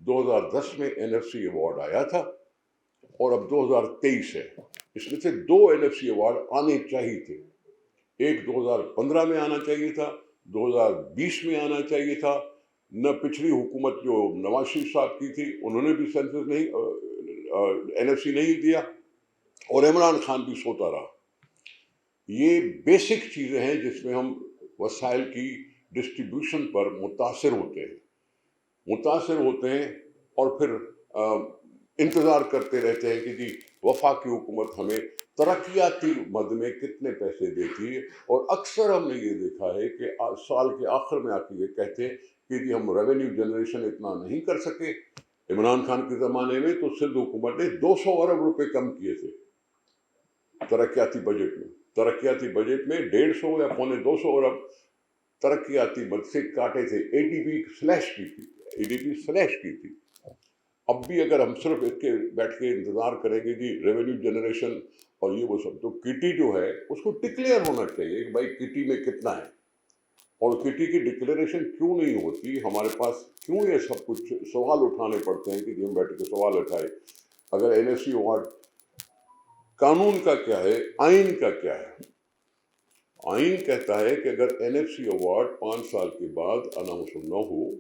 2010 में NFC award आया था और अब 2023 है। इसमें से 2 NFC अवार्ड आने चाहिए थे। एक 2015 में आना चाहिए था, 2020 में आना चाहिए था। न पिछली हुकूमत जो नवाज शरीफ साहब की थी उन्होंने भी सेंसस नहीं NFC नहीं दिया और इमरान खान भी सोता रहा। ये बेसिक चीज़ें हैं जिसमें हम वसाइल की डिस्ट्रीब्यूशन पर मुतासिर होते हैं और फिर इंतज़ार करते रहते हैं कि जी वफाकी हुकूमत हमें तरक्याती मद में कितने पैसे देती है। और अक्सर हमने ये देखा है कि साल के आखिर में आके ये कहते हैं कि जी हम रेवेन्यू जनरेशन इतना नहीं कर सके। इमरान खान के ज़माने में तो सिंध हुकूमत ने 200 अरब रुपए कम किए थे तरक्याती बजट में। तरक्याती बजट में 150 या 250 अरब तरक्याती मद से काटे थे। ADB स्लैश की थी। अब भी अगर हम सिर्फ इसके बैठ के इंतज़ार करेंगे जी रेवेन्यू जनरेशन और ये वो सब, तो किटी जो है उसको डिक्लेयर होना चाहिए कि भाई किटी में कितना है। और किटी की डिक्लेरेशन क्यों नहीं होती? हमारे पास क्यों ये सब कुछ सवाल उठाने पड़ते हैं कि जी हम बैठ के सवाल उठाए। अगर NFC अवार्ड कानून का क्या है, आइन का क्या है? आइन कहता है कि अगर NFC अवार्ड 5 साल के बाद अनाउंस न हो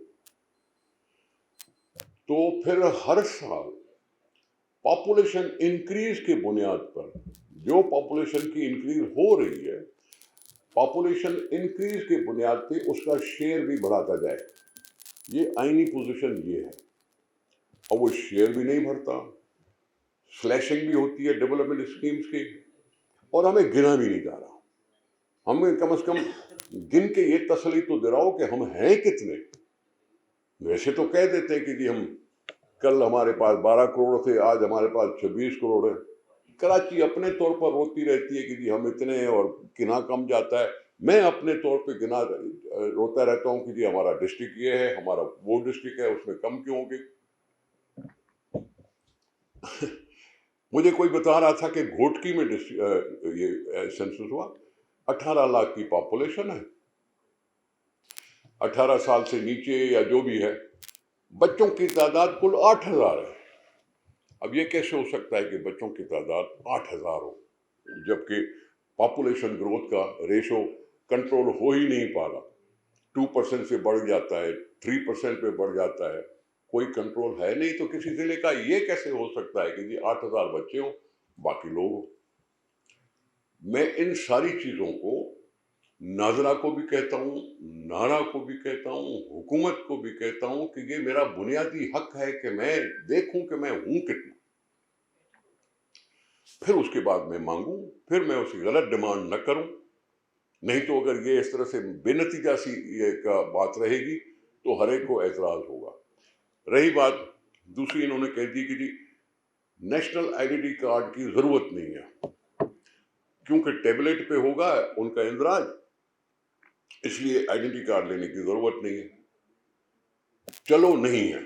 तो फिर हर साल पॉपुलेशन इंक्रीज के बुनियाद पर, जो पॉपुलेशन की इंक्रीज हो रही है, पॉपुलेशन इंक्रीज के बुनियाद पे उसका शेयर भी बढ़ाता जाए। ये आईनी पोजीशन ये है। और वो शेयर भी नहीं भरता, स्लैशिंग भी होती है डेवलपमेंट स्कीम्स की, और हमें गिना भी नहीं जा रहा। हमें कम से कम गिन के ये तसल्ली तो दिलाओ कि हम हैं कितने। वैसे तो कह देते हैं कि जी हम कल हमारे पास 12 करोड़ थे, आज हमारे पास 26 करोड़ है। कराची अपने तौर पर रोती रहती है कि जी हम इतने हैं और गिना कम जाता है। मैं अपने तौर पे रोता रहता हूँ कि जी हमारा डिस्ट्रिक्ट ये है, हमारा वो डिस्ट्रिक्ट है, उसमें कम क्यों होगी। मुझे कोई बता रहा था कि घोटकी में ये सेंसस हुआ, 18 लाख की पॉपुलेशन है, 18 साल से नीचे या जो भी है, बच्चों की तादाद कुल 8000 है। अब ये कैसे हो सकता है कि बच्चों की तादाद 8000 हो जबकि पॉपुलेशन ग्रोथ का रेशो कंट्रोल हो ही नहीं पा रहा। 2% से बढ़ जाता है, 3% पे बढ़ जाता है, कोई कंट्रोल है नहीं। तो किसी जिले का ये कैसे हो सकता है कि जी 8000 बच्चे हो, बाकी लोग हो। मैं इन सारी चीज़ों को नाजरा को भी कहता हूँ, नारा को भी कहता हूँ, हुकूमत को भी कहता हूँ कि ये मेरा बुनियादी हक है कि मैं देखूं कि मैं हूं कितना। फिर उसके बाद मैं मांगूं, फिर मैं उसकी गलत डिमांड न करूं। नहीं तो अगर ये इस तरह से बेनतीजा सी ये का बात रहेगी तो हर एक को एतराज होगा। रही बात दूसरी, इन्होंने कह दी कि जी नेशनल आइडेंटिटी कार्ड की जरूरत नहीं है क्योंकि टेबलेट पे होगा उनका इंदराज, इसलिए आइडेंटिटी कार्ड लेने की जरूरत नहीं है। चलो नहीं है,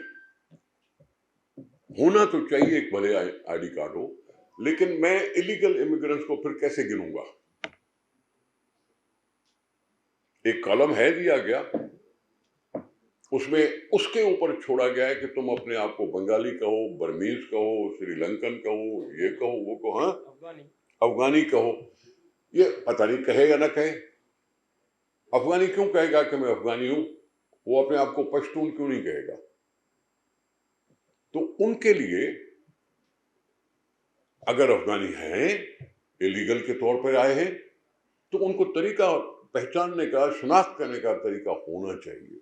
होना तो चाहिए एक भले आईडी कार्ड हो, लेकिन मैं इलीगल इमिग्रेंट्स को फिर कैसे गिनूंगा? एक कॉलम है दिया गया, उसमें उसके ऊपर छोड़ा गया है कि तुम अपने आप को बंगाली कहो, बर्मीज कहो, श्रीलंकन कहो, ये कहो, वो कहो, हाँ अफगानी कहो। ये पता नहीं कहे या ना कहे। अफगानी क्यों कहेगा कि मैं अफगानी हूं? वो अपने आप को पश्तून क्यों नहीं कहेगा? तो उनके लिए अगर अफगानी हैं, इलीगल के तौर पर आए हैं, तो उनको तरीका पहचानने का, शनाख्त करने का तरीका होना चाहिए।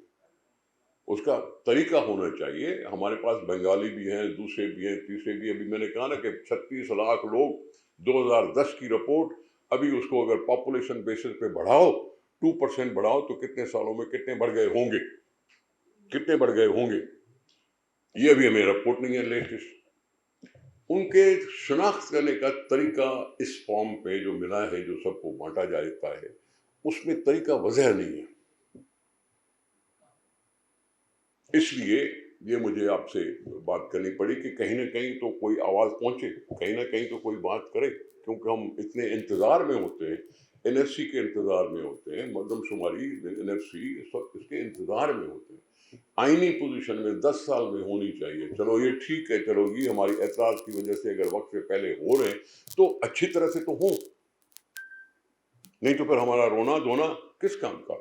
उसका तरीका होना चाहिए। हमारे पास बंगाली भी हैं, दूसरे भी हैं, तीसरे भी। अभी मैंने कहा ना कि 36 लाख लोग, 2010 की रिपोर्ट। अभी उसको अगर पॉपुलेशन बेसिस पे बढ़ाओ, 2% बढ़ाओ, तो कितने सालों में कितने बढ़ गए होंगे, कितने बढ़ गए होंगे, ये अभी हमें रिपोर्ट नहीं है लेटेस्ट। उनके शनाख्त करने का तरीका इस फॉर्म पे जो मिला है, जो सबको बांटा जाता है, उसमें तरीका वजह नहीं है। इसलिए ये मुझे आपसे बात करनी पड़ी कि कहीं ना कहीं तो कोई आवाज़ पहुंचे, कहीं ना कहीं तो कोई बात करे, क्योंकि हम इतने इंतज़ार में होते हैं, NFC के इंतज़ार में होते हैं, मरदमशुमारी, NFC, सब इसके इंतज़ार में होते हैं। آئینی پوزیشن میں 10 سال میں ہونی چاہیے. چلو یہ ٹھیک ہے، چلو یہ ہماری اعتراض کی وجہ سے اگر وقت سے پہلے ہو رہے ہیں تو اچھی طرح سے تو ہوں، نہیں تو پھر ہمارا رونا دھونا کس کام کا.